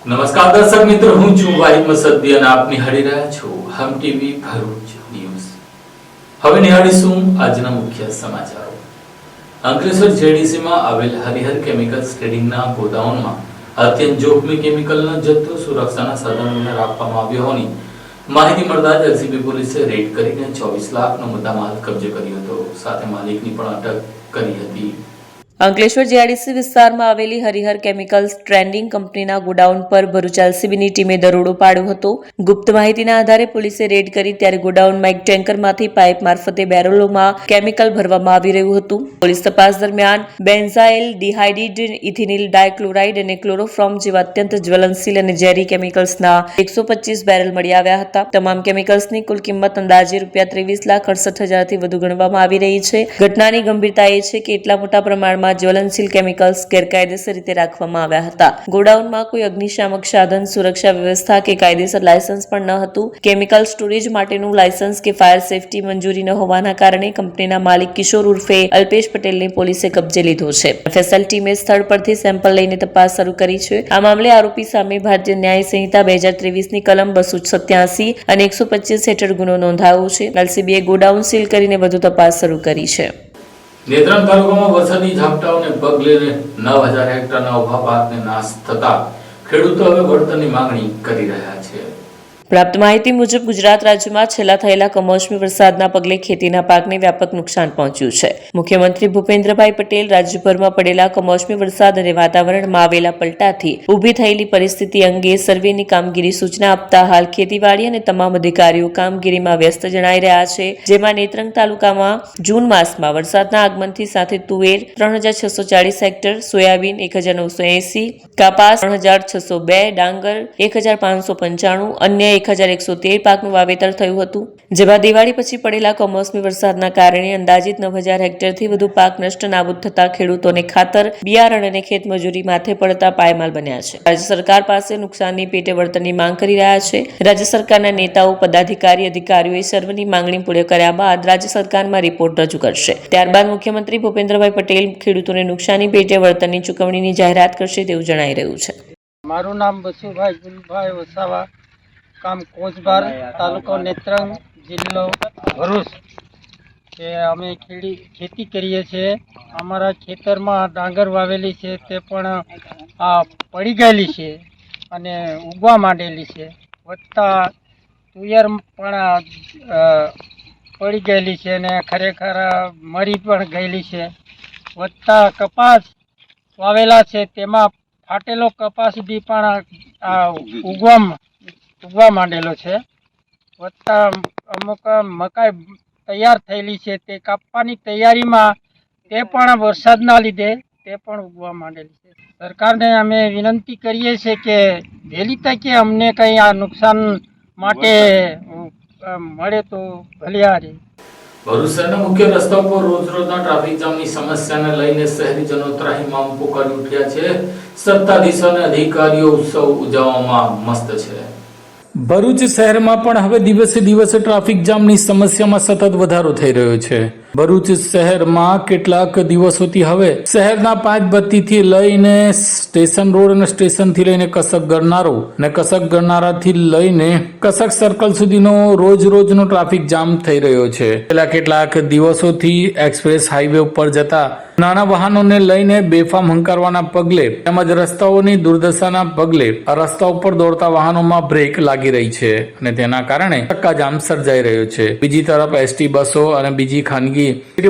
નમસ્કાર દર્શક મિત્રો, હું છું વાહિદ મસદ્દી અને આપ નિહાળી રહ્યા છો હમ ટીવી ભરૂચ ન્યૂઝ। હવે નિહાળીશું આજના મુખ્ય સમાચારો। અંકલેશ્વર જેડીસીમાં આવેલ હરિહર કેમિકલ્સ ટ્રેડિંગના ગોડાઉનમાં અત્યંત જોખમી કેમિકલનો જથ્થો સુરક્ષાના સાધનોને રાખવામાં આવ્યો હોવાની માહિતી મળતા જ એલસીબી પોલીસે રેડ કરીને 24 લાખનો મુદ્દામાલ કબજે કર્યો હતો। સાથે માલિકની પણ અટક કરી હતી। અંકલેશ્વર જેડીસી વિસ્તારમાં આવેલી હરિહર કેમિકલ્સ ટ્રેડિંગ કંપનીના ગોડાઉન પર ભરૂચ એલસીબીની ટીમે દરોડો પાડ્યો હતો। ગુપ્ત માહિતીના આધારે પોલીસે રેડ કરી ત્યારે ગોડાઉનમાં એક ટેન્કરમાંથી પાઇપ મારફતે બેરલોમાં કેમિકલ ભરવામાં આવી રહ્યું હતું। પોલીસ તપાસ દરમિયાન બેન્ઝાઇલ ડિહાઇડ્રેટેડ ઇથિનિલ ડાયક્લોરાઇડ અને ક્લોરોફોર્મ જેવા અત્યંત જ્વલનશીલ અને ઝેરી કેમિકલ્સના 125 બેરલ મળી આવ્યા હતા। તમામ કેમિકલ્સની કુલ કિંમત અંદાજે ₹23,68,000 થી વધુ ગણવામાં આવી રહી છે। ઘટનાની ગંભીરતા એ છે કે એટલા મોટા પ્રમાણમાં જ્વલનશીલ કેમિકલ્સ ગેરકાયદેસર રીતે રાખવામાં આવ્યા હતા। ગોડાઉનમાં કોઈ અગ્નિશામક સાધન, સુરક્ષા વ્યવસ્થા કે કાયદેસર લાયસન્સ પણ ન હતું। કેમિકલ સ્ટોરેજ માટેનું લાયસન્સ કે ફાયર સેફટી મંજૂરી ન હોવાના કારણે કંપનીના માલિક કિશોર ઉર્ફે અલ્પેશ પટેલને પોલીસે કબજે લીધો છે। એફએસએલ ટીમે સ્થળ પરથી સેમ્પલ લઈને તપાસ શરૂ કરી છે। આ મામલે આરોપી સામે ભારતીય ન્યાય સંહિતા 2023ની કલમ 287 અને 125 હેઠળ ગુનો નોંધાયો છે। એલસીબીએ ગોડાઉન સીલ કરીને વધુ તપાસ શરૂ કરી છે। નેત્રંગ તાલુકામાં વરસાદી ઝાપટાઓને પગલે 9000 હેક્ટરના ઉભા પાકને નાશ થતા ખેડૂતો હવે વળતરની માંગણી કરી રહ્યા છે। પ્રાપ્ત માહિતી મુજબ ગુજરાત રાજ્યમાં છેલ્લા થયેલા કમોસમી વરસાદના પગલે ખેતીના પાકને વ્યાપક નુકસાન પહોંચ્યું છે। મુખ્યમંત્રી ભૂપેન્દ્રભાઈ પટેલ રાજ્યભરમાં પડેલા કમોસમી વરસાદ અને વાતાવરણમાં આવેલા પલટાથી ઊભી થયેલી પરિસ્થિતિ અંગે સર્વેની કામગીરી સૂચના આપતા હાલ ખેતીવાડી અને તમામ અધિકારીઓ કામગીરીમાં વ્યસ્ત જણાઈ રહ્યા છે। જેમાં નેત્રંગ તાલુકામાં જૂન માસમાં વરસાદના આગમનથી સાથે તુવેર 3640 હેક્ટર, સોયાબીન 1980, કપાસ 3602, ડાંગર 1595, અન્ય 1113 પાકનું વાવેતર થયું હતું। જેમાં દિવાળી પછી પડેલા કમોસમી વરસાદના કારણે અંદાજિત 9000 હેક્ટરથી વધુ પાક નષ્ટ નાબૂદ થતા ખેડૂતોને ખાતર, બિયારણ અને ખેતમજૂરી માથે પડતા પાયમાલ બન્યા છે। રાજ્ય સરકાર પાસે નુકસાનની પેટે વળતરની માંગ કરી રહ્યા છે। રાજ્ય સરકારના નેતાઓ, પદાધિકારી, અધિકારીઓએ સર્વની માંગણી પૂરી કર્યા બાદ રાજ્ય સરકારમાં રિપોર્ટ રજૂ કરશે। ત્યારબાદ મુખ્યમંત્રી ભૂપેન્દ્રભાઈ પટેલ ખેડૂતોને નુકસાની પેટે વળતરની ચૂકવણીની જાહેરાત કરશે તેવું જણાઈ રહ્યું છે। મારું નામ બસુભાઈ ગુલભાઈ વસાવા, ગામ કોચબાર, તાલુકો નેત્રંગ, જિલ્લો ભરૂચ। કે અમે ખેતી કરીએ છીએ। અમારા ખેતરમાં ડાંગર વાવેલી છે તે પણ પડી ગયેલી છે અને ઉગવા માંડેલી છે। વધતા તુવેર પણ પડી ગયેલી છે અને ખરેખર મરી પણ ગયેલી છે। વધતા કપાસ વાવેલા છે તેમાં ફાટેલો કપાસ બી પણ ઉગવા માંડેલો છે। વધતા અમુક મકાઈ તૈયાર થયેલી છે તે કાપવાની તૈયારીમાં તે પણ વરસાદના લીધે તે પણ ઉગવા માંડેલી છે। સરકારને અમે વિનંતી કરીએ છીએ કે વહેલી તકે અમને કંઈ આ નુકસાન માટે મળે તો ભલિયારી। ભરૂચ શહેરના મુખ્ય રસ્તાઓ પર રોજરોજના ટ્રાફિક જામની સમસ્યાને લઈને શહેરીજનો ત્રાહિમામ પોકારી ઉઠ્યા છે। સત્તાધીશો અને અધિકારીઓ ઉત્સવ ઉજવવામાં મસ્ત છે। ભરૂચ શહેરમાં પણ હવે દિવસે દિવસે ટ્રાફિક જામની સમસ્યામાં સતત વધારો થઈ રહ્યો છે। ભરૂચ શહેરમાં કેટલાક દિવસોથી હવે શહેરના 5 બત્તીથી લઈને સ્ટેશન રોડ અને સ્ટેશનથી લઈને કસક ગરનારો અને કસક ગરનારાથી લઈને કસક સર્કલ સુધીનો રોજનો ટ્રાફિક જામ થઈ રહ્યો છે। છેલ્લા કેટલાક દિવસોથી એક્સપ્રેસ હાઈવે ઉપર જતા નાના વાહનોને લઈને બેફામ હંકારવાના પગલે તેમજ રસ્તાઓની દુર્દશાના પગલે આ રસ્તા ઉપર દોડતા વાહનોમાં બ્રેક લાગી રહી છે અને તેના કારણે ચક્કાજામ સર્જાઈ રહ્યો છે। બીજી તરફ એસટી બસો અને બીજી ખાનગી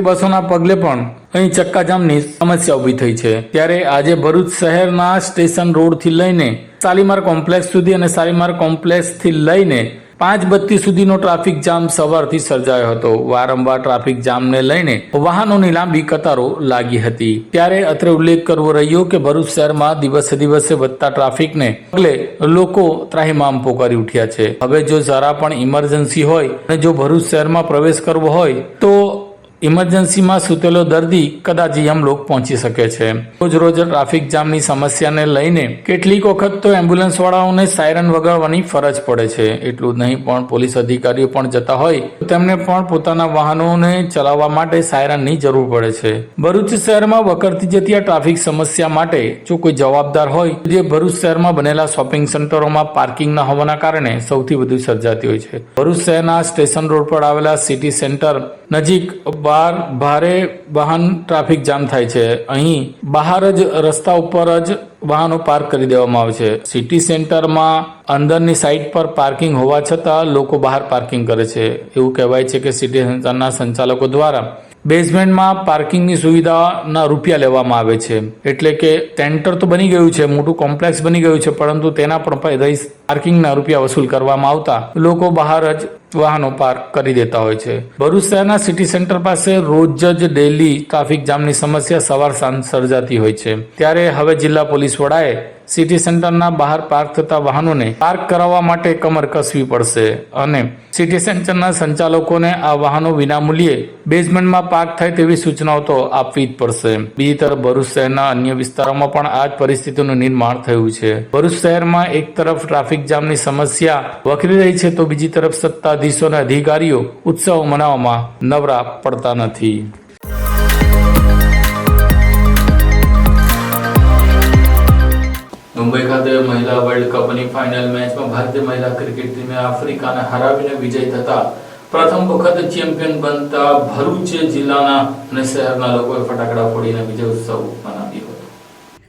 બસોના પગલે પણ અહીં ચક્કાજામની સમસ્યા ઉભી થઈ છે। ત્યારે આજે ભરૂચ શહેરના સ્ટેશન રોડ થી લઈને શાલીમાર કોમ્પ્લેક્સ સુધી અને શાલીમાર કોમ્પ્લેક્સ થી લઈને 5 બત્તી સુધીનો ટ્રાફિક જામ સવારથી સર્જાયો હતો। વારંવાર ટ્રાફિક જામને લઈને વાહનોની લાંબી કતારો લાગી હતી। ત્યારે અત્રે ઉલ્લેખ કરવો રહ્યો કે ભરૂચ શહેરમાં દિવસે દિવસે વધતા ટ્રાફિકને પગલે લોકો ત્રાહિમામ પોકારી ઉઠ્યા છે। હવે જો જરા પણ ઇમરજન્સી હોય અને જો ભરૂચ શહેરમાં પ્રવેશ કરવો હોય તો ઇમરજન્સીમાં સૂતેલો દર્દી કદાચ યમલોક પહોંચી શકે છે. રોજ ટ્રાફિક જામની સમસ્યાને લઈને કેટલીક વખત તો એમ્બ્યુલન્સ વાળાઓને સાયરન વગાડવાની ફરજ પડે છે. એટલું જ નહીં પણ પોલીસ અધિકારીઓ પણ જતા હોય તો તેમને પણ પોતાના વાહનોને ચલાવવા માટે સાયરનની જરૂર પડે છે. ભરૂચ શહેરમાં વકરતી જતી આ ટ્રાફિક સમસ્યા માટે જો કોઈ જવાબદાર હોય, જે ભરૂચ શહેરમાં બનેલા શોપિંગ સેન્ટરોમાં પાર્કિંગ ન હોવાના કારણે સૌથી વધુ સર્જાતી હોય છે. ભરૂચ શહેરના સ્ટેશન રોડ પર આવેલા સિટી સેન્ટર નજીક ભારે વાહન ટ્રાફિક જામ થાય છે. અહીં બહાર જ રસ્તા ઉપર જ વાહનો પાર્ક કરી દેવામાં આવે છે. સિટી સેન્ટરમાં અંદરની સાઈડ પર પાર્કિંગ હોવા છતાં લોકો બહાર પાર્કિંગ કરે છે. એવું કહેવાય છે કે સિટી સેન્ટરના સંચાલકો દ્વારા બેઝમેન્ટમાં પાર્કિંગની સુવિધાના રૂપિયા લેવામાં આવે છે. એટલે કે સેન્ટર તો બની ગયું છે, મોટું કોમ્પ્લેક્સ બની ગયું છે, પરંતુ તેના પણ પાર્કિંગના રૂપિયા વસૂલ કરવામાં આવતા લોકો બહાર જ વાહનો પાર્ક કરી દેતા હોય છે. ભરૂચ શહેરના સિટી સેન્ટર પાસે રોજ જ ડેલી ટ્રાફિક જામની સમસ્યા સવાર સાંજ સર્જાતી હોય છે. ત્યારે હવે જિલ્લા પોલીસ વડાએ સિટી સેન્ટરના બહાર પાર્ક થતા વાહનોને પાર્ક કરાવવા માટે કમર કસવી પડશે અને સિટી સેન્ટરના સંચાલકોને આ વાહનો વિનામૂલ્યે બેઝમેન્ટમાં પાર્ક થાય તેવી સૂચનાઓ તો આપવી જ પડશે. બીજી તરફ ભરૂચ શહેરના અન્ય વિસ્તારોમાં પણ આ જ પરિસ્થિતિનું નિર્માણ થયું છે. ભરૂચ શહેરમાં એક તરફ ટ્રાફિક જામની સમસ્યા વકરી રહી છે તો બીજી તરફ સત્તાધીશો અને અધિકારીઓ ઉત્સવ મનાવવામાં નવરા પડતા નથી. મુંબઈ ખાતે મહિલા વર્લ્ડ કપની ફાઇનલ મેચમાં ભારતીય મહિલા ક્રિકેટ ટીમે આફ્રિકાને હરાવીને વિજય થતા પ્રથમ વખત ચેમ્પિયન બનતા ભરૂચ જિલ્લાના અને શહેરના લોકોએ ફટાકડા ફોડીને વિજય ઉત્સવ મનાવ્યો હતો.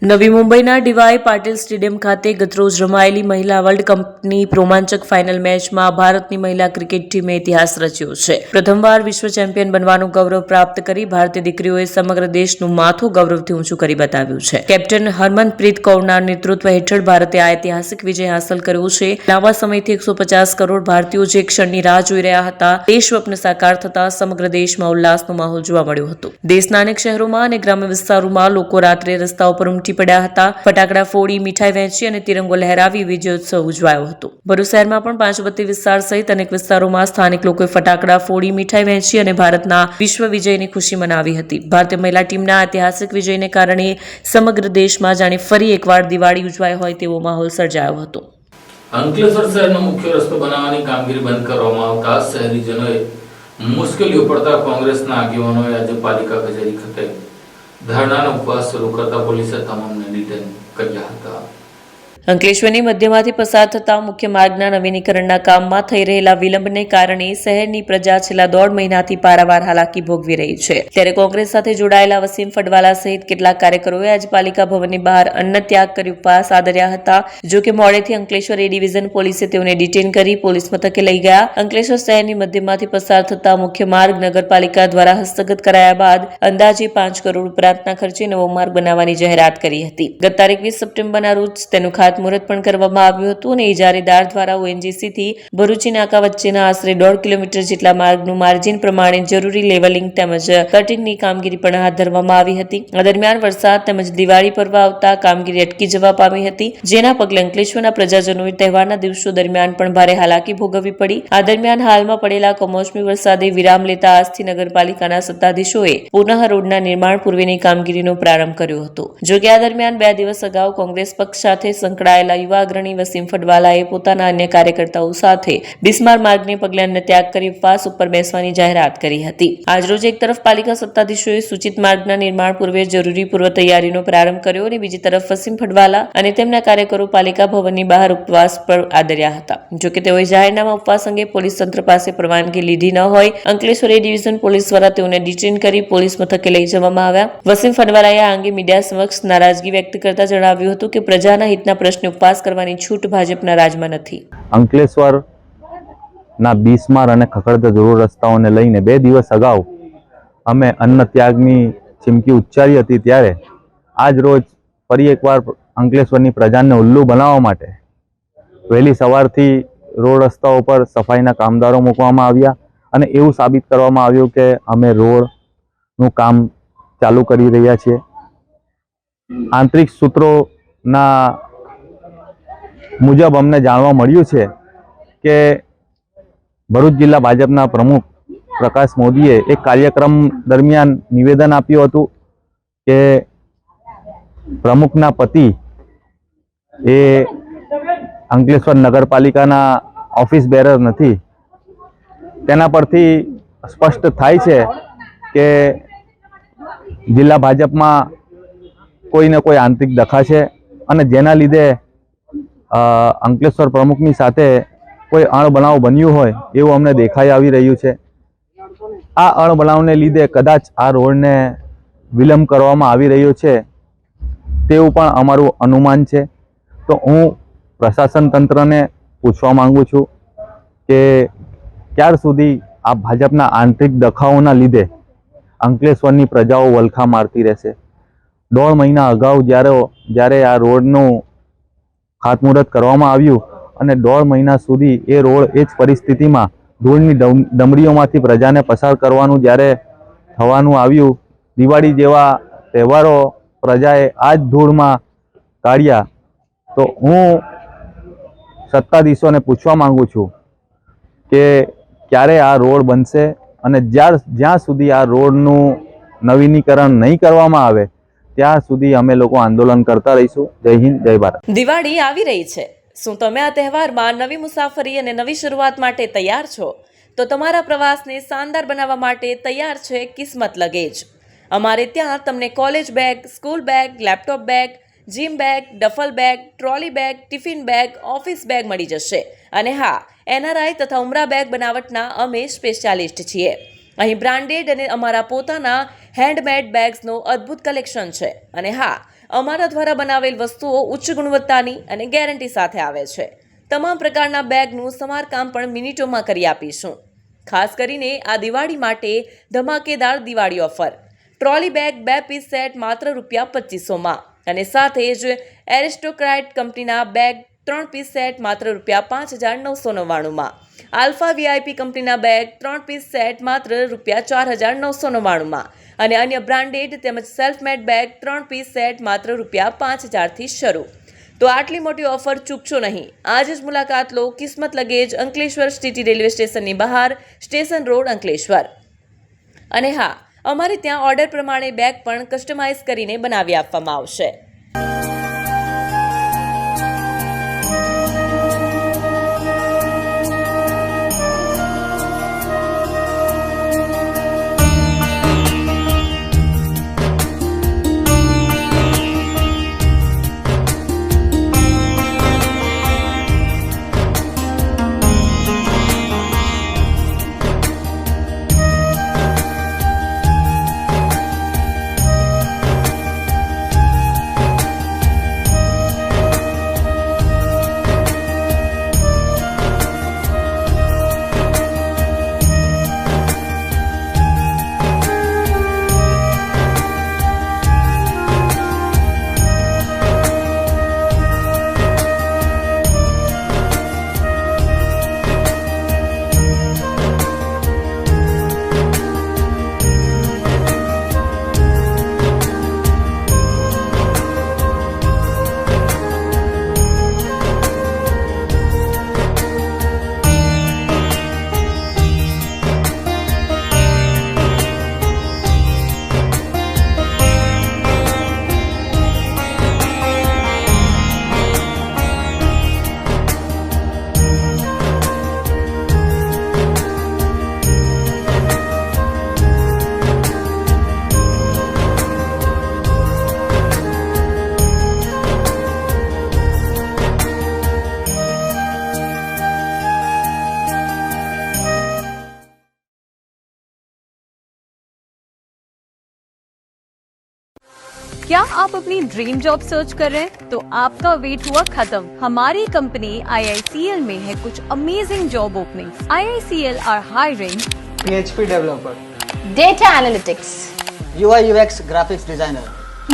નવી મુંબઈના ડીવાય પાટીલ સ્ટેડિયમ ખાતે ગતરોજ રમાયેલી મહિલા વર્લ્ડ કપની રોમાંચક ફાઇનલ મેચમાં ભારતની મહિલા ક્રિકેટ ટીમે ઇતિહાસ રચ્યો છે. પ્રથમવાર વિશ્વ ચેમ્પિયન બનવાનું ગૌરવ પ્રાપ્ત કરી ભારતીય દીકરીઓએ સમગ્ર દેશનું માથું ગૌરવથી ઊંચું કરી બતાવ્યું છે. કેપ્ટન હરમનપ્રીત કૌરના નેતૃત્વ હેઠળ ભારતે આ ઐતિહાસિક વિજય હાંસલ કર્યો છે. લાંબા સમયથી 150 કરોડ ભારતીયો જે ક્ષણની રાહ જોઈ રહ્યા હતા તે સ્વપ્ન સાકાર થતા સમગ્ર દેશમાં ઉલ્લાસનો માહોલ જોવા મળ્યો હતો. દેશના અનેક શહેરોમાં અને ગ્રામ્ય વિસ્તારોમાં લોકો રાત્રે રસ્તા ઉપર ઉમટી પડ્યા હતા. ફટાકડા ફોડી, મીઠાઈ વહેંચી અને તિરંગો લહેરાવી વિજયોત્સવ ઉજવાયો હતો. ભરૂચ શહેરમાં પણ પાંચબત્તી વિસ્તાર સહિત અનેક વિસ્તારોમાં સ્થાનિક લોકોએ ફટાકડા ફોડી, મીઠાઈ વહેંચી અને ભારતના વિશ્વ વિજયની ખુશી મનાવી હતી. ભારતીય મહિલા ટીમના ઐતિહાસિક વિજયને કારણે સમગ્ર દેશમાં જાણે ફરી એકવાર દિવાળી ઉજવાય હોય તેવો માહોલ સર્જાયો હતો. અંકલેશ્વર શહેરનો મુખ્ય રસ્તો બનાવવાની કામગીરી બંધ કરવામાં આવતા શહેરીજનોએ મુશ્કેલીઓ પડતા કોંગ્રેસના આગેવાનોએ આજે પાલિકા કચેરી ખાતે ધરણાનો ઉપવાસ શરૂ કરતા પોલીસે તમામને ડિટેન કર્યા હતા. અંકલેશ્વરની મધ્યમાંથી પસાર થતા મુખ્ય માર્ગના નવીનીકરણના કામમાં થઈ રહેલા વિલંબને કારણે શહેરની પ્રજા છેલ્લા 1.5 મહિનાથી પારાવાર હાલાકી ભોગવી રહી છે. ત્યારે કોંગ્રેસ સાથે જોડાયેલા વસીમ ફડવાલા સહિત કેટલાક કાર્યકરોએ આજે પાલિકા ભવનની બહાર અન્ન ત્યાગ કરી ઉપવાસ આદર્યા હતા. જો કે મોડેથી અંકલેશ્વર એ ડિવિઝન પોલીસે તેઓને ડિટેન કરી પોલીસ મથકે લઈ ગયા. અંકલેશ્વર શહેરની મધ્યમાંથી પસાર થતા મુખ્ય માર્ગ નગરપાલિકા દ્વારા હસ્તગત કરાયા બાદ અંદાજે 5 કરોડ ઉપરાંતના ખર્ચે નવો માર્ગ બનાવવાની જાહેરાત કરી હતી. ગત તારીખ 20 સપ્ટેમ્બરના રોજ તેનું ખાતમુહૂર્ત પણ કરવામાં આવ્યું હતું અને ઇજારેદાર દ્વારા ઓએનજીસી થી ભરૂચી નાકા વચ્ચેના આશરે 1.5 કિલોમીટર જેટલા માર્ગનું માર્જિન પ્રમાણે જરૂરી લેવલિંગ તેમજ કટિંગની કામગીરી પણ હાથ ધરવામાં આવી હતી. આ દરમિયાન વરસાદ તેમજ દિવાળી પર્વ આવતા કામગીરી અટકી જવા પામી હતી, જેના પગલે અંકલેશ્વરના પ્રજાજનોએ તહેવારના દિવસો દરમિયાન પણ ભારે હાલાકી ભોગવવી પડી. આ દરમિયાન હાલમાં પડેલા કમોસમી વરસાદે વિરામ લેતા આજથી નગરપાલિકાના સત્તાધીશોએ પુનઃ રોડના નિર્માણ પૂર્વેની કામગીરીનો પ્રારંભ કર્યો હતો. જો કે આ દરમિયાન 2 દિવસ અગાઉ કોંગ્રેસ પક્ષ સાથે સંકળાયેલા યુવા અગ્રણી વસીમ ફડવાલાએ પોતાના અન્ય કાર્યકર્તાઓ સાથે બિસ્માર માર્ગને પગલે અન્ન ત્યાગ કરી ઉપવાસ ઉપર બેસવાની જાહેરાત કરી હતી. આજરોજ એક તરફ પાલિકા સત્તાધીશોએ સૂચિત માર્ગના નિર્માણ પૂર્વે જરૂરી પૂર્વ તૈયારીનો પ્રારંભ કર્યો અને બીજી તરફ વસીમ ફડવાલા અને તેમના કાર્યકરો પાલિકા ભવનની બહાર ઉપવાસ પર આદર્યા હતા. જોકે તેઓએ જાહેરનામા ઉપવાસ અંગે પોલીસ તંત્ર પાસે પરવાનગી લીધી ન હોય અંકલેશ્વર એ ડિવિઝન પોલીસ દ્વારા તેઓને ડિટેન કરી પોલીસ મથકે લઈ જવામાં આવ્યા. વસીમ ફડવાલાએ આ અંગે મીડિયા સમક્ષ નારાજગી વ્યક્ત કરતા જણાવ્યું હતું કે પ્રજાના હિતના પ્રશ્ને ઉપવાસ કરવાની છૂટ ભાજપના રાજમાં નથી. અંકલેશ્વર ના બિસ્માર અને ખખડતા રોડ રસ્તાઓને લઈને 2 દિવસ અગાઉ અમે અન્ન ત્યાગની ચીમકી ઉચ્ચારી હતી. ત્યારે આજ રોજ ફરી એકવાર અંકલેશ્વરની પ્રજાને ઉલ્લુ બનાવવા માટે વહેલી સવારથી રોડ રસ્તાઓ પર સફાઈના કામદારો મૂકવામાં આવ્યા અને એવું સાબિત કરવામાં આવ્યું કે અમે રોડનું કામ ચાલુ કરી રહ્યા છીએ. આંતરિક સૂત્રોના મુજબ અમને જાણવા મળ્યું છે કે ભરૂચ જિલ્લા ભાજપના પ્રમુખ પ્રકાશ મોદીએ એક કાર્યક્રમ દરમિયાન નિવેદન આપ્યું હતું કે પ્રમુખના પતિ એ અંકલેશ્વર નગરપાલિકાના ઓફિસ બેરર નથી. તેના પરથી સ્પષ્ટ થાય છે કે જિલ્લા ભાજપમાં કોઈને કોઈ આંતરિક દખા છે અને જેના લીધે અંકલેશ્વર પ્રમુખની સાથે કોઈ અણબનાવ બન્યું હોય એવું અમને દેખાઈ આવી રહ્યું છે. આ અણબનાવને લીધે કદાચ આ રોડને વિલંબ કરવામાં આવી રહ્યો છે તેવું પણ અમારું અનુમાન છે. તો હું પ્રશાસન તંત્રને પૂછવા માંગુ છું કે ક્યાર સુધી આ ભાજપના આંતરિક દખાઓના લીધે અંકલેશ્વરની પ્રજાઓ વલખા મારતી રહેશે. 1.5 મહિના અગાઉ જ્યારે આ રોડનું ખાતમુહૂર્ત કરવામાં આવ્યું અને 1.5 મહિના સુધી એ રોડ એ જ પરિસ્થિતિમાં ધૂળની ડમરીઓમાંથી પ્રજાને પસાર કરવાનું જ્યારે થવાનું આવ્યું, દિવાળી જેવા તહેવારો પ્રજાએ આ જ ધૂળમાં કાઢ્યા. તો હું સત્તાધીશોને પૂછવા માંગુ છું કે ક્યારે આ રોડ બનશે અને જ્યાં સુધી આ રોડનું નવીનીકરણ નહીં કરવામાં આવે ત્યાં સુધી અમે લોકો આંદોલન કરતા રહીશું. જય હિન્દ, જય ભારત. દિવાળી આવી રહી છે. શું તમે આ તહેવારમાં નવી મુસાફરી અને નવી શરૂઆત માટે તૈયાર છો? તો તમારા પ્રવાસને શાનદાર બનાવવા માટે તૈયાર છે કિસ્મત લગેજ. અમારે ત્યાં તમને college bag, school bag, laptop bag, gym bag, duffel bag, trolley bag, tiffin bag, office bag મળી જશે. અને હા, NRI તથા ઉમરા બેગ બનાવટના અમે સ્પેશિયાલિસ્ટ છીએ. અહીં બ્રાન્ડેડ અને અમારા પોતાના હેન્ડમેડ બેગ્સનો અદ્ભુત કલેક્શન છે. અને હા, અમારા દ્વારા બનાવેલ વસ્તુઓ ઉચ્ચ ગુણવત્તાની અને ગેરંટી સાથે આવે છે. તમામ પ્રકારના બેગનું સમારકામ પણ મિનિટોમાં કરી આપીશું. ખાસ કરીને આ દિવાળી માટે ધમાકેદાર Diwali offer. Trolley bag 2 piece set માત્ર ₹2500માં અને સાથે જ એરિસ્ટોક્રાઇટ કંપનીના બેગ 3 પીસ સેટ માત્ર ₹5999માં. આલ્ફા VIP કંપનીના બેગ 3 પીસ સેટ માત્ર ₹4999માં અને અન્ય બ્રાન્ડેડ તેમજ self made bag 3 piece set માત્ર ₹5000થી શરૂ. તો આટલી મોટી ઓફર ચૂકશો નહીં. આજે જ મુલાકાત લો કિસ્મત લગેજ, અંકલેશ્વર સિટી રેલવે સ્ટેશનની બહાર, સ્ટેશન રોડ, અંકલેશ્વર. અને હા, અમારે ત્યાં ઓર્ડર પ્રમાણે બેગ પણ કસ્ટમાઇઝ કરીને બનાવી આપવામાં આવશે. क्या आप अपनी ड्रीम जॉब सर्च कर रहे हैं? तो आपका वेट हुआ खत्म. हमारी कंपनी IICL में है कुछ amazing job openings. IICL are hiring PHP developer, data analytics, UI UX graphics designer,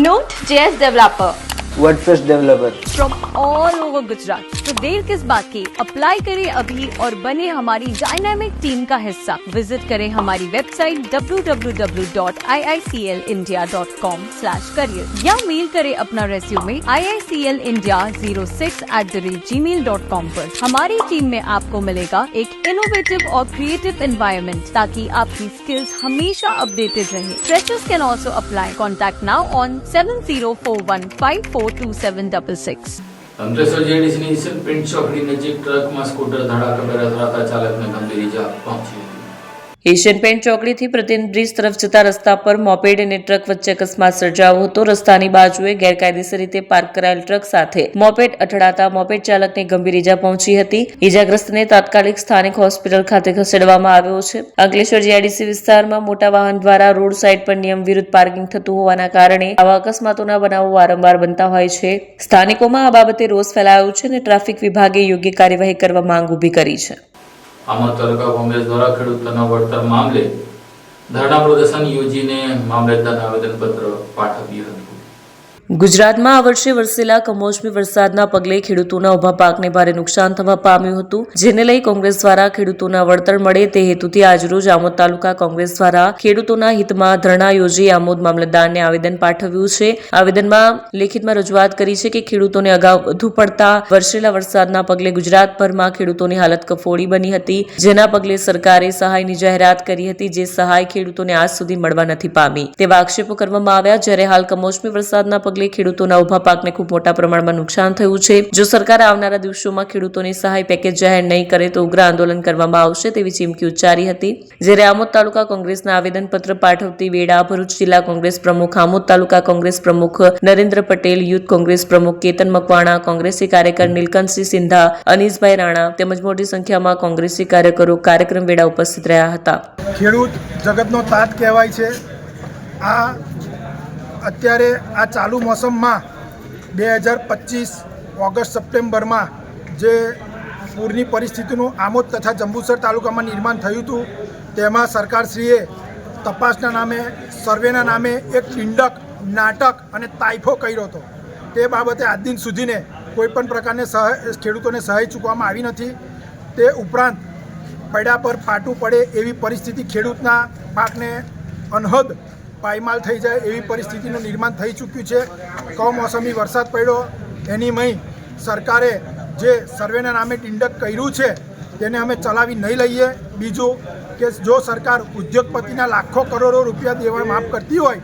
Node.js developer, WordPress developer. From all over Gujarat. तो देर किस बात की, अप्लाई करें अभी और बने हमारी डायनामिक टीम का हिस्सा। विजिट करें हमारी वेबसाइट www.iiclindia.com/career या मेल करें अपना रेज्यूमे iiclindia06@gmail.com पर। हमारी टीम में आपको मिलेगा एक इनोवेटिव और क्रिएटिव एनवायरनमेंट ताकि आपकी स्किल्स हमेशा अपडेटेड रहे। Freshers can also apply. Contact now on 7041542766। Ankleshwar જેડીસીની એશિયન પેન્ટ ચોકડી નજીક ટ્રકમાં સ્કૂટર ધડાકાભેર અથડાતા ચાલકને ગંભીર ઈજા પહોંચી હતી। એશિયન પેન્ટ ચોકડીથી પ્રતિન બ્રિજ તરફ જતા રસ્તા પર મોપેડ અને ટ્રક વચ્ચે અકસ્માત સર્જાયો હતો। રસ્તાની બાજુએ ગેરકાયદેસર રીતે પાર્ક કરાયેલ ટ્રક સાથે મોપેડ અથડાતા મોપેડ ચાલકને ગંભીર ઈજા પહોંચી હતી। ઈજાગ્રસ્તને તાત્કાલિક સ્થાનિક હોસ્પિટલ ખાતે ખસેડવામાં આવ્યો છે। અંકલેશ્વર જીઆઈડીસી વિસ્તારમાં મોટા વાહન દ્વારા રોડ સાઇડ પર નિયમ વિરુદ્ધ પાર્કિંગ થતું હોવાના કારણે આવા અકસ્માતોના બનાવો વારંવાર બનતા હોય છે। સ્થાનિકોમાં આ બાબતે રોષ ફેલાયો છે અને ટ્રાફિક વિભાગે યોગ્ય કાર્યવાહી કરવા માંગ ઊભી કરી છે। આમોદ તાલુકા કોંગ્રેસ દ્વારા ખેડૂતોના વળતર મામલે ધરણા પ્રદર્શન યોજીને મામલતદારને આવેદનપત્ર પાઠવ્યું હતું। ગુજરાતમાં આ વર્ષે વરસેલા કમોસમી વરસાદના પગલે ખેડૂતોના ઉભા પાકને ભારે નુકસાન થવા પામ્યું હતું, જેને લઈ કોંગ્રેસ દ્વારા ખેડૂતોના વળતર મળે તે હેતુથી આજરોજ આમોદ તાલુકા કોંગ્રેસ દ્વારા ખેડૂતોના હિતમાં ધરણા યોજી આમોદ મામલતદારને આવેદન પાઠવ્યું છે। આવેદનમાં લેખિતમાં રજૂઆત કરી છે કે ખેડૂતોને અગાઉ વધુ પડતા વરસેલા વરસાદના પગલે ગુજરાતભરમાં ખેડૂતોની હાલત કફોડી બની હતી, જેના પગલે સરકારે સહાયની જાહેરાત કરી હતી, જે સહાય ખેડૂતોને આજ સુધી મળવા નથી પામી તેવા આક્ષેપો કરવામાં આવ્યા। જ્યારે હાલ કમોસમી વરસાદના પગલે ખેડૂતોના ઉભા પાકને ખૂબ મોટા પ્રમાણમાં નુકસાન થયું છે। જો સરકાર આવનારા દિવસોમાં ખેડૂતોની સહાય પેકેજ જાહેર નહીં કરે તો ઉગ્ર આંદોલન કરવામાં આવશે તેવી ચીમકી ઉચ્ચારી હતી। જ્યારે આમોદ તાલુકા કોંગ્રેસના આવેદનપત્ર પાઠવતી વેળા ભરૂચ જિલ્લા કોંગ્રેસ પ્રમુખ, આમોદ તાલુકા કોંગ્રેસ પ્રમુખ નરેન્દ્ર પટેલ, યુથ કોંગ્રેસ પ્રમુખ કેતન મકવાણા, કોંગ્રેસી કાર્યકર નીલકંઠસિંહ સિંધા, અનીસભાઈ રાણા તેમજ મોટી સંખ્યામાં કોંગ્રેસી કાર્યકરો કાર્યક્રમ વેળા ઉપસ્થિત રહ્યા હતા। ખેડૂત જગતનો તાત કહેવાય છે। આ અત્યારે આ ચાલુ મોસમમાં 2025 ઓગસ્ટ સપ્ટેમ્બરમાં જે પૂરની પરિસ્થિતિનું આમોદ તથા જંબુસર તાલુકામાં નિર્માણ થયું હતું, તેમાં સરકારશ્રીએ તપાસના નામે, સર્વેના નામે એક ટિંડક, નાટક અને તાઇફો કર્યો હતો। તે બાબતે આજ દિન સુધીને કોઈપણ પ્રકારની ખેડૂતોને સહાય ચૂકવવામાં આવી નથી। તે ઉપરાંત પૈડા પર પાટું પડે એવી પરિસ્થિતિ, ખેડૂતના પાકને અનહદ પાયમાલ થઈ જાય એવી પરિસ્થિતિનું નિર્માણ થઈ ચૂક્યું છે। કમોસમી વરસાદ પડ્યો એની મય સરકારે જે સર્વેના નામે ટિંડક કર્યું છે તેને અમે ચલાવી નહીં લઈએ। બીજું કે જો સરકાર ઉદ્યોગપતિના લાખો કરોડો રૂપિયા દેવા માફ કરતી હોય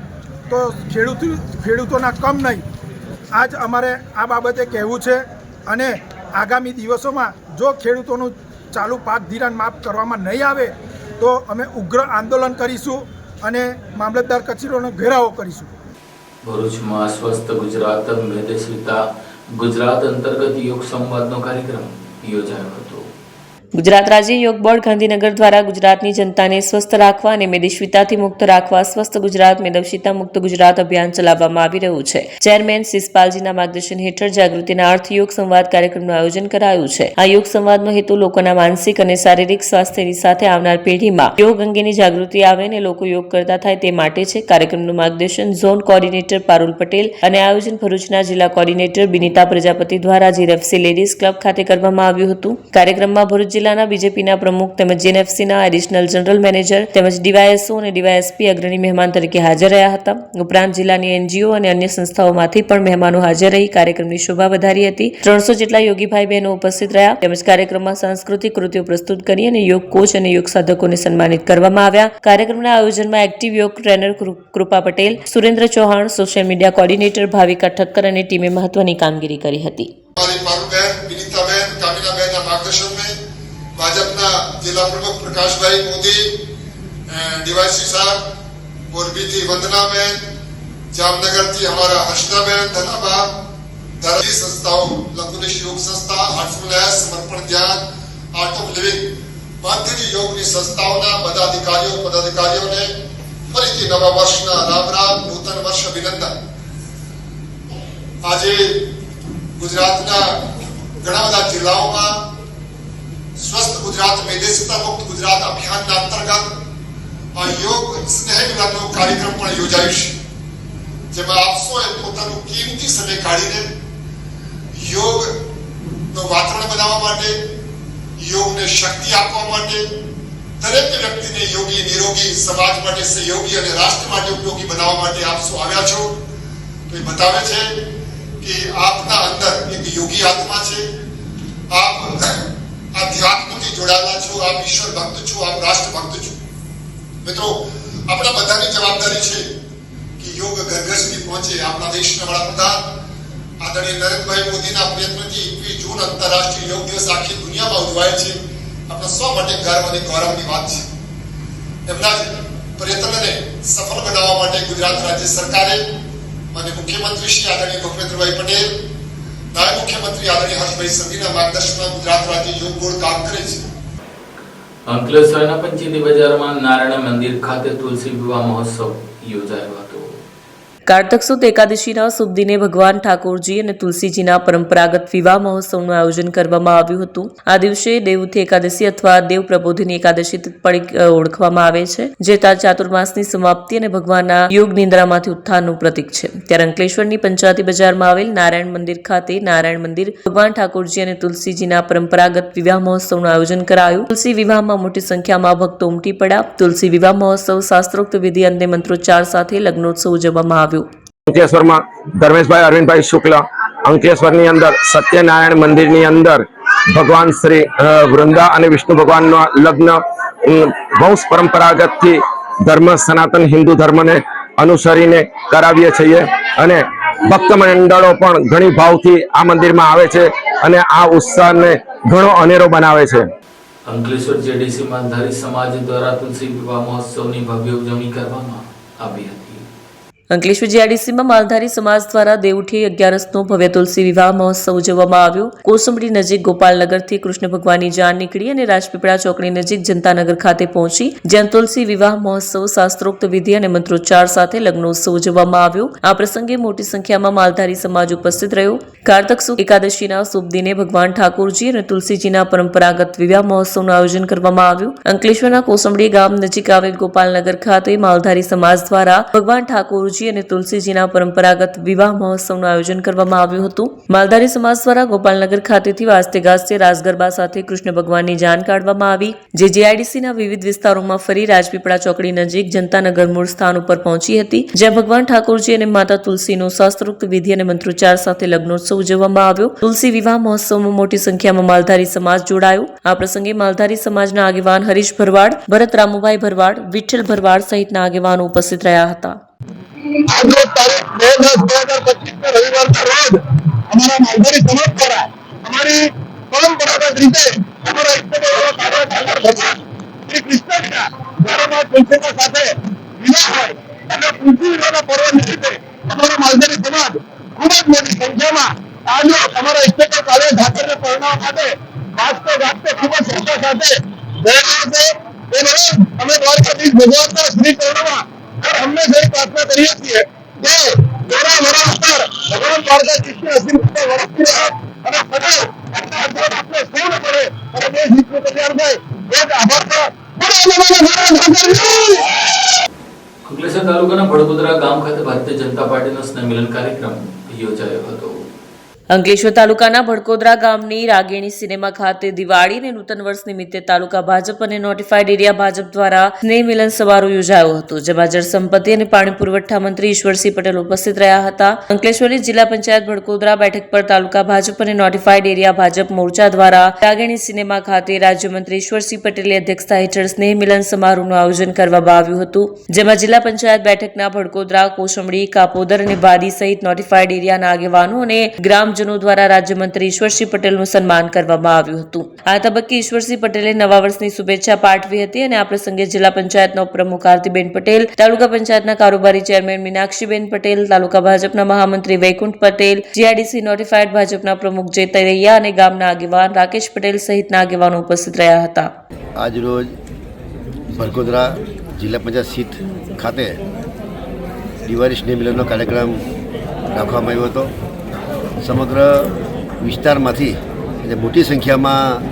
તો ખેડૂતોના કમ નહીં। આજ અમારે આ બાબતે કહેવું છે અને આગામી દિવસોમાં જો ખેડૂતોનું ચાલુ પાક ધિરાણ માફ કરવામાં નહીં આવે તો અમે ઉગ્ર આંદોલન કરીશું અને મામલતદાર કચેરીનો ઘેરાવો કરીશું। ભરૂચમાં સ્વસ્થ ગુજરાત મેદસ્વીતા ગુજરાત અંતર્ગત યોગ સંવાદનો કાર્યક્રમ યોજાયો હતો। ગુજરાત રાજ્ય યોગ બોર્ડ ગાંધીનગર દ્વારા ગુજરાતની જનતાને સ્વસ્થ રાખવા અને મેદસ્વીતાથી મુક્ત રાખવા સ્વસ્થ ગુજરાત મેદસ્વીતા મુક્ત ગુજરાત અભિયાન ચલાવવામાં આવી રહ્યું છે। ચેરમેન શિષપાલજીના માર્ગદર્શન હેઠળ જાગૃતિના અર્થ યોગ સંવાદ કાર્યક્રમનું આયોજન કરાયું છે। આ યોગ સંવાદનો હેતુ લોકોના માનસિક અને શારીરિક સ્વાસ્થ્યની સાથે આવનાર પેઢીમાં યોગ અંગેની જાગૃતિ આવે અને લોકો યોગ કરતા થાય તે માટે છે। કાર્યક્રમનું માર્ગદર્શન ઝોન કોર્ડિનેટર પારુલ પટેલ અને આયોજન ભરૂચના જિલ્લા કોર્ડિનેટર બિનિતા પ્રજાપતિ દ્વારા જીએનએફસી લેડીઝ ક્લબ ખાતે કરવામાં આવ્યું હતું। કાર્યક્રમમાં ભરૂચ જિલ્લાના બીજેપીના પ્રમુખ તેમજ જીએનએફસીના એડિશનલ જનરલ મેનેજર તેમજ ડીવાયએસઓ અને ડીવાયએસપી અગ્રણી મહેમાન તરીકે હાજર રહ્યા હતા। ઉપરાંત જિલ્લાની એનજીઓ અને અન્ય સંસ્થાઓમાંથી પણ મહેમાનો હાજર રહી કાર્યક્રમની શોભા વધારી હતી। 300 જેટલા યોગી ભાઈ બહેનો ઉપસ્થિત રહ્યા તેમજ કાર્યક્રમમાં સાંસ્કૃતિક કૃતિઓ પ્રસ્તુત કરી અને યોગ કોચ અને યોગ સાધકોને સન્માનિત કરવામાં આવ્યા। કાર્યક્રમના આયોજનમાં એક્ટિવ યોગ trainer Krupa Patel, Surendra Chauhan, social media coordinator Bhavika Thakkar અને ટીમે મહત્વની કામગીરી કરી હતી। भाजपा जिला प्रमुख प्रकाशभाई मोदी, डीवाईसी साहब, मोरबी थी वंदना बहन, जामनगर थी हमारा हर्षदा बहन, धनाबाद, धरती संस्थाओं, लघुनिश योग संस्था, हार्टफुलनेस, समर्पण ध्यान, आर्ट ऑफ लिविंग, बांधनी योग की संस्थाओं पदाधिकारियों ने फरीथी नवा वर्षना राम राम, नूतन वर्ष अभिनंदन। आज गुजरातना घણા બધા જિલ્લાઓમાં સ્વસ્થ ગુજરાત મેદસ્વીતા મુક્ત ગુજરાત અભિયાનના અંતર્ગત આ યોગ સ્નેહ મિલનનો કાર્યક્રમ પણ યોજાયો છે। જેમાં આપ સૌએ પોતાનું કિંમતી સમય કાઢીને યોગનું વાતાવરણ બનાવવા માટે, યોગને શક્તિ આપવા માટે, દરેક વ્યક્તિને યોગી, નિરોગી, સમાજ માટે સહયોગી અને રાષ્ટ્ર માટે ઉપયોગી બનાવવા માટે આપ સૌ આવ્યા છો. તો એ બતાવે છે કે આપના અંદર એક યોગી આત્મા છે. આપ આધ્યાત્મથી જોડાયેલા છો, આપ ઈશ્વર ભક્ત છો, આપ રાષ્ટ્ર ભક્ત છો. મિત્રો, આપણા બધાની જવાબદારી છે કે યોગ ઘર ઘર સુધી પહોંચે. આપણા દેશના વડાપ્રધાન આદરણીય નરેન્દ્રભાઈ મોદીના પ્રયત્નથી 21 જૂન આંતરરાષ્ટ્રીય યોગ દિવસ આખી દુનિયામાં ઉજવાય છે. આપણા સૌ માટે ગર્વ અને ગૌરવની વાત છે. એમના પ્રયત્નને સફળ બનાવવા માટે ગુજરાત રાજ્ય સરકારે અને મુખ્યમંત્રી શ્રી આદરણીય ભૂપેન્દ્રભાઈ પટેલ, નાયબ મુખ્યમંત્રી આદરણીય હર્ષભાઈ સંઘવીના માર્ગદર્શનમાં ગુજરાત રાજ્ય યોગ બોર્ડ કામ કરે છે. અંકલેશ્વરના પંચીની બજારમાં નારાયણ મંદિર ખાતે તુલસી વિવાહ મહોત્સવ યોજાયો હતો. કારતક સુદ એકાદશીના શુભ દિને ભગવાન ઠાકોરજી અને તુલસીજીના પરંપરાગત વિવાહ મહોત્સવનું આયોજન કરવામાં આવ્યું હતું. આ દિવસે દેવઉઠી એકાદશી અથવા દેવ પ્રબોધિની એકાદશી પણ ઓળખવામાં આવે છે, જે ચાતુર્માસની સમાપ્તિ અને ભગવાનના યોગ નિંદ્રામાંથી ઉત્થાનનું પ્રતીક છે. ત્યારે અંકલેશ્વરની પંચાયતી બજારમાં આવેલ નારાયણ મંદિર ખાતે નારાયણ મંદિર ભગવાન ઠાકોરજી અને તુલસીજીના પરંપરાગત વિવાહ મહોત્સવનું આયોજન કરાયું. તુલસી વિવાહમાં મોટી સંખ્યામાં ભક્તો ઉમટી પડ્યા. તુલસી વિવાહ મહોત્સવ શાસ્ત્રોક્ત વિધિ અને મંત્રોચ્ચાર સાથે લગ્નોત્સવ ઉજવવામાં આવ્યો. અંકલેશ્વરમાં ધર્મેશભાઈ અરવિંદભાઈ શુક્લ અંકલેશ્વરની અંદર સત્યનારાયણ મંદિરની અંદર ભગવાન શ્રી વૃંદા અને વિષ્ણુ ભગવાનનો લગ્ન વંશ પરંપરાગતથી ધર્મ સનાતન હિન્દુ ધર્મને અનુસરીને કરાવીએ છીએ અને ભક્ત મંડળો પણ ઘણી ભાવથી આ મંદિરમાં આવે છે અને આ ઉત્સાહને ઘણો અનેરો બનાવે છે. અંકલેશ્વર જેડીસી માલધારી સમાજ દ્વારા તુલસી વિવાહ મહોત્સવની ભવ્ય ઉજવણી કરવામાં આવી હતી. અંકલેશ્વર જીઆઈડીસીમાં માલધારી સમાજ દ્વારા દેવઉઠી 11નો ભવ્ય તુલસી વિવાહ મહોત્સવ ઉજવવામાં આવ્યો. કોસંબડી નજીક ગોપાલનગરથી કૃષ્ણ ભગવાનની જાન નીકળી અને રાજપીપળા ચોકડી નજીક જનતાનગર ખાતે પહોંચી, જ્યાં તુલસી વિવાહ મહોત્સવ શાસ્ત્રોક્ત વિધિ અને મંત્રોચ્ચાર સાથે લગ્નોત્સવ ઉજવવામાં આવ્યો. આ પ્રસંગે મોટી સંખ્યામાં માલધારી સમાજ ઉપસ્થિત રહ્યો. કારતક સુદ એકાદશીના શુભ દિને ભગવાન ઠાકોરજી અને તુલસીજીના પરંપરાગત વિવાહ મહોત્સવનું આયોજન કરવામાં આવ્યું. અંકલેશ્વરના કોસંબડી ગામ નજીક આવેલ ગોપાલનગર ખાતે માલધારી સમાજ દ્વારા ભગવાન ઠાકોરજી અને તુલસીજીના પરંપરાગત વિવાહ મહોત્સવનું આયોજન કરવામાં આવ્યું હતું. માલધારી સમાજ દ્વારા ગોપાલનગર ખાતેથી વાજતે ગાજતે રાસ ગરબા સાથે કૃષ્ણ ભગવાનની જાન કાઢવામાં આવી, જે જીઆઈડીસીના વિવિધ વિસ્તારોમાં ફરી રાજપીપળા ચોકડી નજીક જનતાનગર મૂળ સ્થાન ઉપર પહોંચી હતી, જ્યાં ભગવાન ઠાકોરજી અને માતા તુલસીનો શાસ્ત્રોક્ત વિધિ અને મંત્રોચ્ચાર સાથે લગ્નોત્સવ ઉજવવામાં આવ્યો. તુલસી વિવાહ મહોત્સવમાં મોટી સંખ્યામાં માલધારી સમાજ જોડાયો. આ પ્રસંગે માલધારી સમાજના આગેવાન હરીશ ભરવાડ, ભરત રામુભાઈ ભરવાડ, વિઠ્ઠલ ભરવાડ સહિતના આગેવાનો ઉપસ્થિત રહ્યા હતા. आज तारीख 9/10/2025 रविवार रोज हमारा मालधारी समाज द्वारा हमारी परंपरागत रीते हमारा इष्टदेव भगवान श्री कृष्ण का 12 तुलसी સાથે વિવાહ હોય અને તુલસી વિવાહના પર્વ નિમિત્તે हमारा मालधारी समाज ખૂબ જ મોટી સંખ્યામાં આજે हमारा इष्टदेव કાર્ય ધાતરને પરિણામ માટે વાસ્તવ ગાતે ખૂબ જ શ્રદ્ધા સાથે દરેક છે. એ રોજ અમે દ્વારકાધીશ ભગવાનના શ્રી ચરણોમાં હંમેશા પ્રાર્થના કરીએ છીએ કે તેના વડા ઉપર ભગવાન દ્વારકાધીશને આશીર્વાદ વરસી રહે અને સદૈવ એમના આશીર્વાદ આપણે સૌને મળે અને દેશ હિતનું કલ્યાણ થાય. એ જ આભાર. અંકલેશ્વર તાલુકાના ભડકોદરા ગામ ખાતે ભારતીય જનતા પાર્ટીનો સ્નેહ મિલન કાર્યક્રમ યોજાયો હતો. અંકલેશ્વર તાલુકાના ભડકોદરા ગામની રાગીણી સિનેમા ખાતે દિવાળી અને નૂતન વર્ષ નિમિત્તે તાલુકા ભાજપ અને નોટિફાઈડ એરિયા ભાજપ દ્વારા સ્નેહ મિલન સમારોહ યોજાયો હતો, જેમાં જળસંપત્તિ અને પાણી પુરવઠા મંત્રી ઈશ્વરસિંહ પટેલ ઉપસ્થિત રહ્યા હતા. અંકલેશ્વરની જિલ્લા પંચાયત ભડકોદરા બેઠક પર તાલુકા ભાજપ અને નોટિફાઈડ એરિયા ભાજપ મોરચા દ્વારા રાગીણી સિનેમા ખાતે રાજ્યમંત્રી ઈશ્વરસિંહ પટેલની અધ્યક્ષતા હેઠળ સ્નેહ મિલન સમારોહનું આયોજન કરવામાં આવ્યું હતું, જેમાં જિલ્લા પંચાયત બેઠકના ભડકોદરા, કોસંબડી, કાપોદર અને બાદી સહિત નોટિફાઈડ એરિયાના આગેવાનો અને ગ્રામ દ્વારા રાજ્યમંત્રી ઈશ્વરસિંહ પટેલનું સન્માન કરવામાં આવ્યું હતું. આ તબક્કે ઈશ્વરસિંહ પટેલે નવા વર્ષની શુભેચ્છા પાઠવી હતી અને આ પ્રસંગે જિલ્લા પંચાયતના ઉપપ્રમુખ આરતીબેન પટેલ, તાલુકા પંચાયતના કારોબારી ચેરમેન મીનાક્ષીબેન પટેલ, તાલુકા ભાજપના મહામંત્રી વૈકુંઠ પટેલ, જીઆઈડીસી નોટિફાઈડ ભાજપના પ્રમુખ જય તરૈયા અને ગામના આગેવાન રાકેશ પટેલ સહિતના આગેવાનો ઉપસ્થિત રહ્યા હતા. આજ રોજ ભડકોદરા જિલ્લા પંચાયત સીટ ખાતે દિવાળી સ્નેહ મિલનનો કાર્યક્રમ રાખવામાં આવ્યો હતો. સમગ્ર વિસ્તારમાંથી મોટી સંખ્યામાં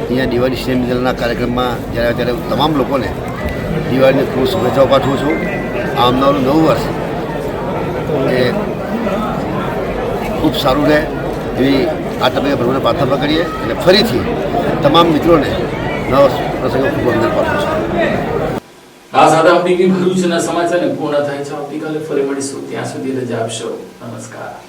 અહીંયા દિવાળી સ્નેહ મિલનના કાર્યક્રમમાં ત્યારે તમામ લોકોને દિવાળીની ખૂબ શુભેચ્છાઓ પાઠવું છું. આવનારું નવું વર્ષ એ ખૂબ સારું રહે એવી આ તબક્કે ભગવાનને પ્રાર્થના કરીએ અને ફરીથી તમામ મિત્રોને નવા પ્રસંગે ખૂબ અભિનંદન પાઠવું છું. આ સાથે ટીવી ભરૂચના સમાચાર પૂર્ણ થાય છે. આવતીકાલે ફરી મળીશું. ત્યાં સુધી રજા આપશો. નમસ્કાર.